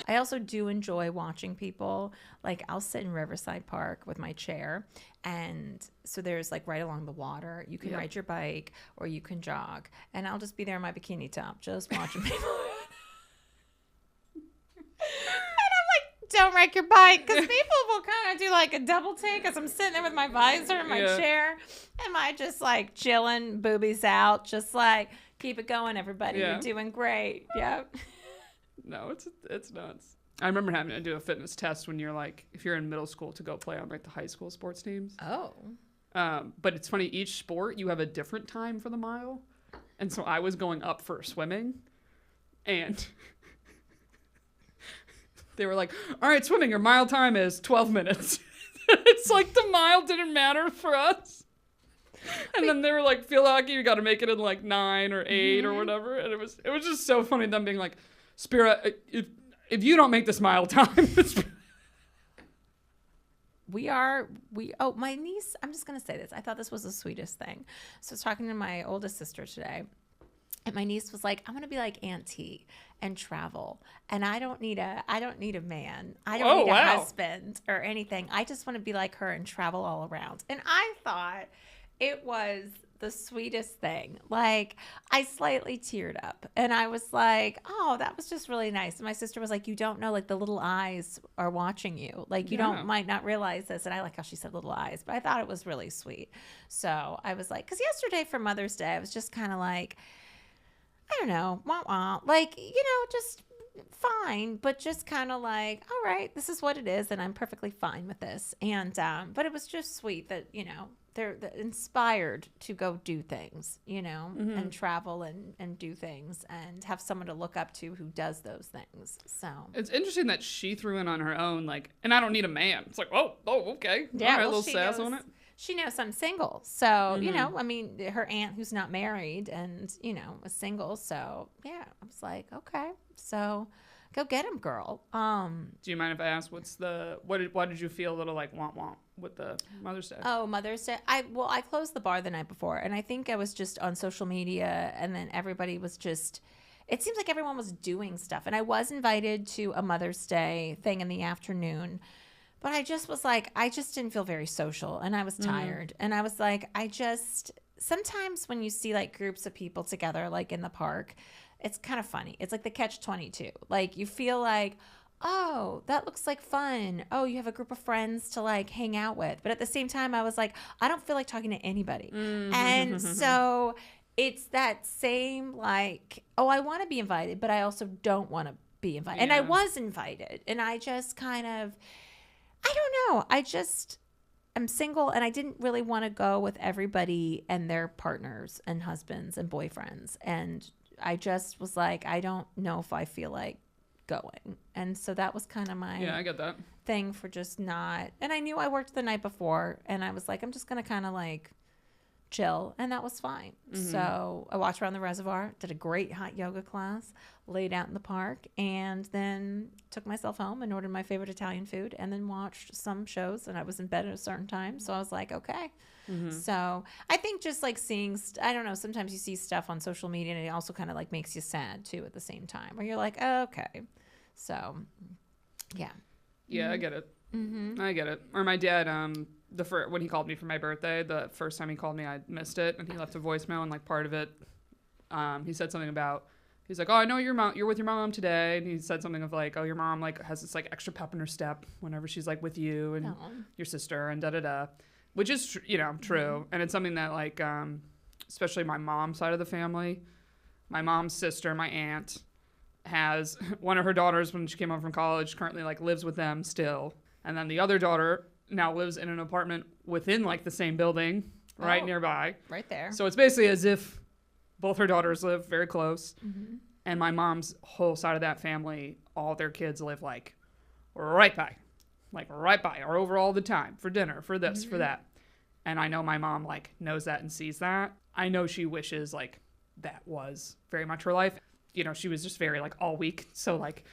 I also do enjoy watching people. Like I'll sit in Riverside Park with my chair. And so there's like right along the water. You can ride your bike or you can jog. And I'll just be there in my bikini top, just watching people. Don't wreck your bike, because people will kind of do like a double take as I'm sitting there with my visor in my chair. Am I just like chilling, boobies out, just like keep it going, everybody. You're doing great. Yep. No, it's nuts. I remember having to do a fitness test when you're like, if you're in middle school to go play on like the high school sports teams. Oh. But it's funny, each sport you have a different time for the mile, and so I was going up for swimming, and. They were like, all right, swimming, your mile time is 12 minutes. It's like the mile didn't matter for us. And then they were like, field hockey, you got to make it in like 9 or 8 or whatever. And it was just so funny, them being like, Spira, if you don't make this mile time. My niece, I'm just going to say this. I thought this was the sweetest thing. So I was talking to my oldest sister today. And my niece was like, I want to be like Aunt T and travel. And I don't need a man. I don't need a husband or anything. I just want to be like her and travel all around. And I thought it was the sweetest thing. Like, I slightly teared up. And I was like, oh, that was just really nice. And my sister was like, you don't know, like, the little eyes are watching you. Like, you might not realize this. And I like how she said little eyes. But I thought it was really sweet. So I was like, because yesterday for Mother's Day, I was just kind of like, I don't know, like, just fine, but just kind of like, all right, this is what it is, and I'm perfectly fine with this. And but it was just sweet that they're inspired to go do things, and travel and do things and have someone to look up to who does those things. So it's interesting that she threw in on her own, like, and I don't need a man. It's like, oh, okay, yeah, all right, a little sass on it. She knows I'm single. So, I mean, her aunt who's not married and, was single. So, yeah, I was like, okay. So, go get him, girl. Do you mind if I ask why did you feel a little like womp with the Mother's Day? Oh, Mother's Day. I closed the bar the night before, and I think I was just on social media, and then everybody was just. It seems like everyone was doing stuff, and I was invited to a Mother's Day thing in the afternoon, but I just was like, I just didn't feel very social, and I was tired, and I was like, sometimes when you see like groups of people together, like in the park, it's kind of funny. It's like the catch-22. Like you feel like, oh, that looks like fun. Oh, you have a group of friends to like hang out with. But at the same time, I was like, I don't feel like talking to anybody. And so it's that same like, oh, I want to be invited, but I also don't want to be invited. Yeah. And I was invited. And I just kind of, I don't know. I'm single and I didn't really want to go with everybody and their partners and husbands and boyfriends. And I just was like, I don't know if I feel like going. And so that was kind of my I get that thing for just not. And I knew I worked the night before and I was like, I'm just going to kind of like chill. And that was fine. So I walked around the reservoir, did a great hot yoga class, laid out in the park, and then took myself home and ordered my favorite Italian food and then watched some shows. And I was in bed at a certain time. So I was like, okay. So I think just like seeing, I don't know, sometimes you see stuff on social media and it also kind of like makes you sad too at the same time where you're like, oh, okay. So, yeah. Yeah, I get it. I get it. Or my dad, when he called me for my birthday, the first time he called me, I missed it, and he left a voicemail, and like part of it, he said something about, he's like, oh, I know you're with your mom today, and he said something of like, oh, your mom like has this like extra pep in her step whenever she's like with you and your sister and da-da-da, which is, true, and it's something that like, especially my mom's side of the family, my mom's sister, my aunt, has one of her daughters when she came home from college currently like lives with them still, and then the other daughter now lives in an apartment within like the same building right nearby. Right there. So it's basically as if both her daughters live very close. And my mom's whole side of that family, all their kids live like right by or over all the time for dinner, for this, for that. And I know my mom like knows that and sees that. I know she wishes like that was very much her life. She was just very like all week. So like,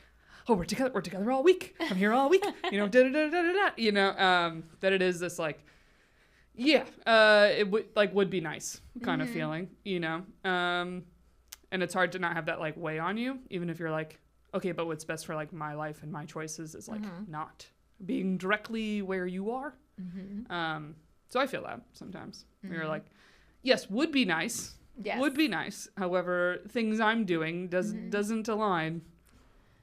oh, we're together all week. I'm here all week. That it is this like, it would be nice kind of feeling, and it's hard to not have that like weigh on you, even if you're like, okay, but what's best for like my life and my choices is like not being directly where you are. So I feel that sometimes you're like, yes, would be nice. Yes. Would be nice. However, things I'm doing doesn't align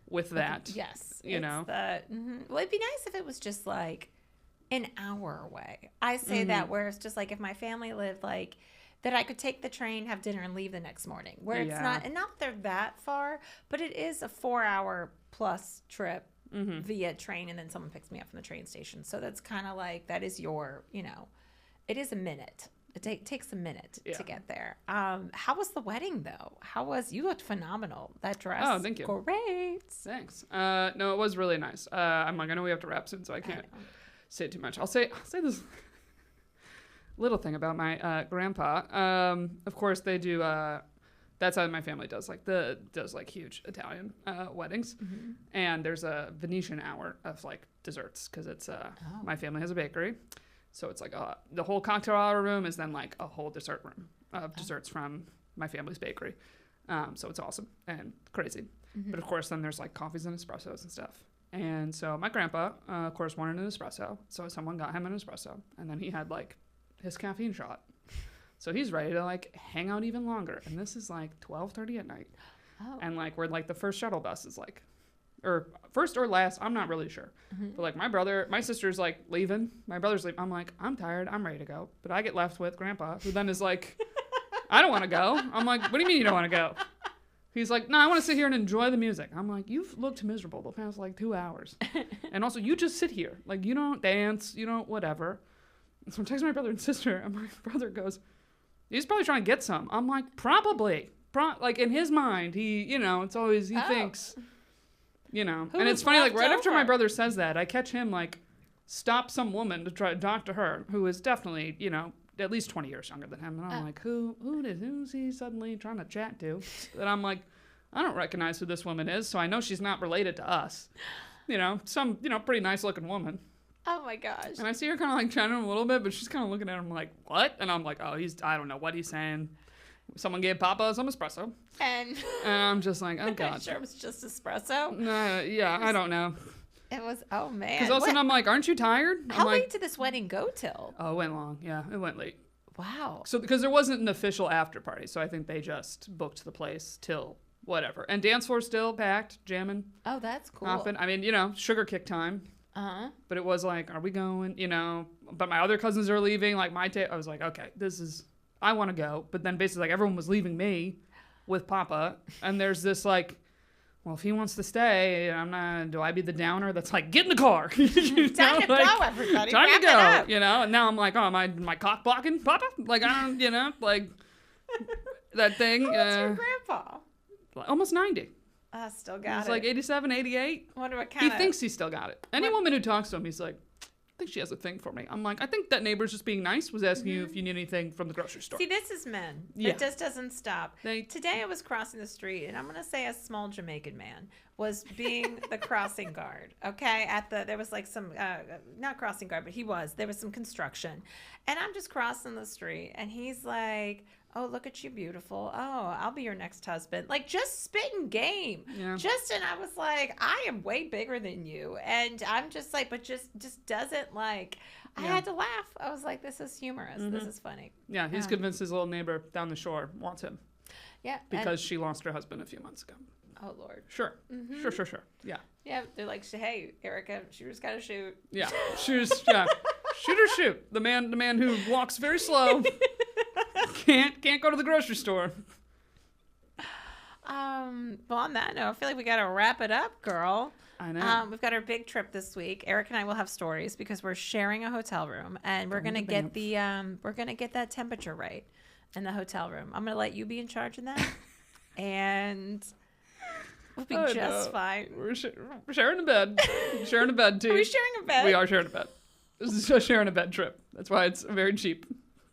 with that. Yes. You know? Well, it'd be nice if it was just like an hour away. I say that where it's just like if my family lived like that I could take the train, have dinner, and leave the next morning. Where it's not, and not that they're that far, but it is a 4-hour plus trip via train, and then someone picks me up from the train station. So that's kind of like, that is your, it is a minute. It takes a minute to get there. How was the wedding, though? You looked phenomenal. That dress. Oh, thank you. Great. Thanks. No, it was really nice. I'm like, I know we have to wrap soon, so I can't say too much. I'll say this little thing about my grandpa. Of course, they do. That's how my family does huge Italian weddings, and there's a Venetian hour of like desserts because it's my family has a bakery. So it's like the whole cocktail hour room is then like a whole dessert room of desserts from my family's bakery. So it's awesome and crazy. But of course, then there's like coffees and espressos and stuff. And so my grandpa, of course, wanted an espresso. So someone got him an espresso. And then he had like his caffeine shot. So he's ready to like hang out even longer. And this is like 12:30 at night. Oh. And like we're like the first shuttle bus is like, or first or last, I'm not really sure. But like my sister's like leaving. My brother's leaving. I'm like, I'm tired. I'm ready to go. But I get left with grandpa, who then is like, I don't want to go. I'm like, what do you mean you don't want to go? He's like, no, I want to sit here and enjoy the music. I'm like, you've looked miserable the past like 2 hours. And also you just sit here. Like you don't dance, you don't whatever. And so I'm texting my brother and sister. And my brother goes, he's probably trying to get some. I'm like, probably. Like in his mind, he, it's always, he thinks... and it's funny, like, right after my brother says that, I catch him, like, stop some woman to try to talk to her, who is definitely, at least 20 years younger than him. And I'm like, who's he suddenly trying to chat to? And I'm like, I don't recognize who this woman is, so I know she's not related to us. Some, pretty nice looking woman. Oh my gosh. And I see her kind of like chatting a little bit, but she's kind of looking at him like, what? And I'm like, oh, I don't know what he's saying. Someone gave Papa some espresso. And I'm just like, oh God. Sure it was just espresso? Yeah, I don't know. It was, oh man. Because all of a sudden I'm like, aren't you tired? How late did this wedding go till? Oh, it went long. Yeah, it went late. Wow. So because there wasn't an official after party, so I think they just booked the place till whatever. And dance floor still packed, jamming. Oh, that's cool. Hopping. I mean, sugar kick time. Uh-huh. But it was like, are we going? But my other cousins are leaving. Like I was like, okay, I want to go. But then basically like everyone was leaving me with Papa. And there's this like, well, if he wants to stay, do I be the downer that's like, get in the car. Time to go, everybody. Time to go, And now I'm like, oh, am I cock blocking, Papa? Like, I don't, like that thing. What's your grandpa? Almost 90. Still got it. He's like 87, 88. I wonder what He thinks he still got it. Any woman who talks to him, he's like, I think she has a thing for me. I'm like, I think that neighbor's just being nice, was asking you if you need anything from the grocery store. See, this is men. Yeah. It just doesn't stop. Today I was crossing the street, and I'm going to say a small Jamaican man was being the crossing guard, okay? There was like some, not crossing guard, but there was some construction. And I'm just crossing the street, and he's like, oh, look at you, beautiful. Oh, I'll be your next husband. Like, just spitting game. Yeah. And I was like, I am way bigger than you. And I'm just like, but just doesn't like, I had to laugh. I was like, this is humorous. Mm-hmm. This is funny. Yeah, he's convinced his little neighbor down the shore wants him. Yeah. Because she lost her husband a few months ago. Oh, Lord. Sure. Mm-hmm. Sure. Yeah. Yeah, they're like, hey, Erica, shooter's got to shoot. Yeah, shoot or shoot. The man who walks very slow. Can't go to the grocery store. Well, on that note, I feel like we got to wrap it up, girl. I know. We've got our big trip this week. Eric and I will have stories because we're sharing a hotel room, and we're gonna get that temperature right in the hotel room. I'm gonna let you be in charge of that, and we'll be just fine. We're sharing a bed. Sharing a bed too. Are we sharing a bed? We are sharing a bed. This is a sharing a bed trip. That's why it's very cheap.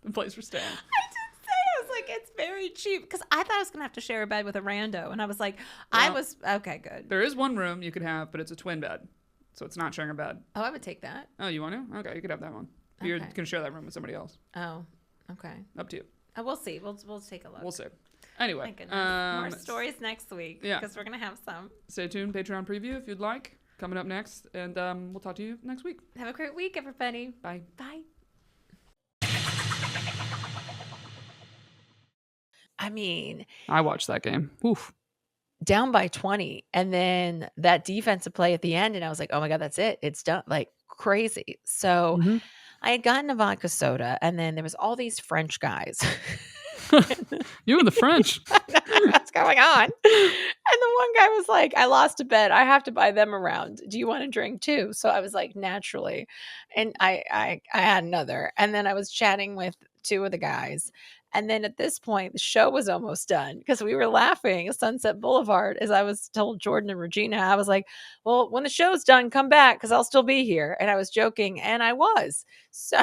The place we're staying. I was like, it's very cheap because I thought I was gonna have to share a bed with a rando, and I was like, okay, good. There is one room you could have, but it's a twin bed, so it's not sharing a bed. Oh, I would take that. Oh, you want to? Okay, you could have that one. Okay. You can share that room with somebody else. Oh, okay. Up to you. We'll see. We'll take a look. We'll see. Anyway, my goodness. More stories next week. Yeah, because we're gonna have some. Stay tuned. Patreon preview if you'd like. Coming up next, and we'll talk to you next week. Have a great week, everybody. Bye. Bye. I mean, I watched that game. Oof. Down by 20. And then that defensive play at the end. And I was like, oh my God, that's it. It's done. Like crazy. So I had gotten a vodka soda. And then there was all these French guys. You and the French. What's going on? And the one guy was like, I lost a bet. I have to buy them around. Do you want a drink too? So I was like, naturally. And I had another. And then I was chatting with two of the guys. And then at this point, the show was almost done because we were laughing at Sunset Boulevard. As I was told Jordan and Regina, I was like, well, when the show's done, come back because I'll still be here. And I was joking, and I was. So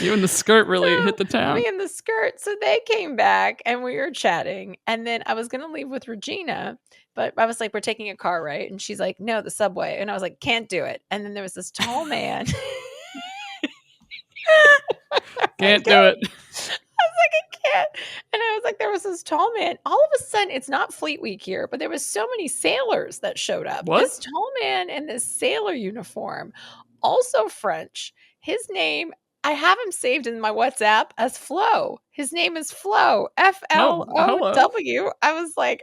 you and the skirt really hit the town. Me and the skirt. So they came back and we were chatting. And then I was going to leave with Regina, but I was like, we're taking a car, right? And she's like, no, the subway. And I was like, can't do it. And then there was this tall man. Can't do it. I was like, I can't. And I was like, there was this tall man. All of a sudden, it's not Fleet Week here, but there was so many sailors that showed up. What? This tall man in this sailor uniform, also French. His name, I have him saved in my WhatsApp as Flo. His name is Flo. Flow. I was like,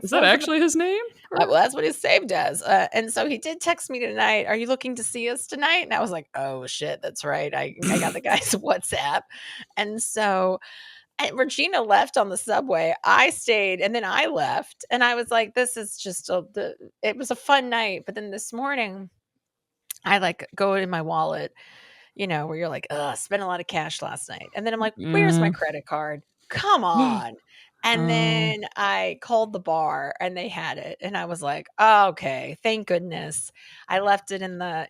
is that actually his name? Well, that's what he's saved as. And so he did text me tonight. Are you looking to see us tonight? And I was like, oh shit, that's right. I got the guy's WhatsApp. And so Regina left on the subway. I stayed and then I left. And I was like, this is just it was a fun night. But then this morning I like go in my wallet, where you're like, spent a lot of cash last night. And then I'm like, where's my credit card? Come on. And then I called the bar and they had it. And I was like, oh, okay, thank goodness. I left it in the,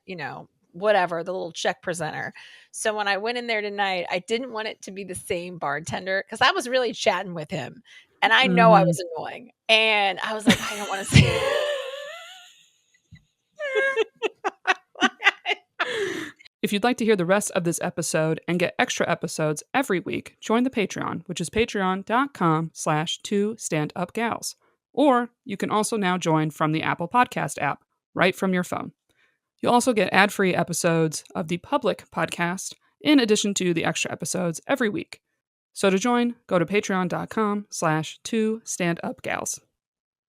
whatever, the little check presenter. So when I went in there tonight, I didn't want it to be the same bartender because I was really chatting with him and I know I was annoying. And I was like, I don't want to say If you'd like to hear the rest of this episode and get extra episodes every week, join the Patreon, which is patreon.com/2standupgals. Or you can also now join from the Apple Podcast app, right from your phone. You'll also get ad-free episodes of the public podcast, in addition to the extra episodes every week. So to join, go to patreon.com/2standupgals.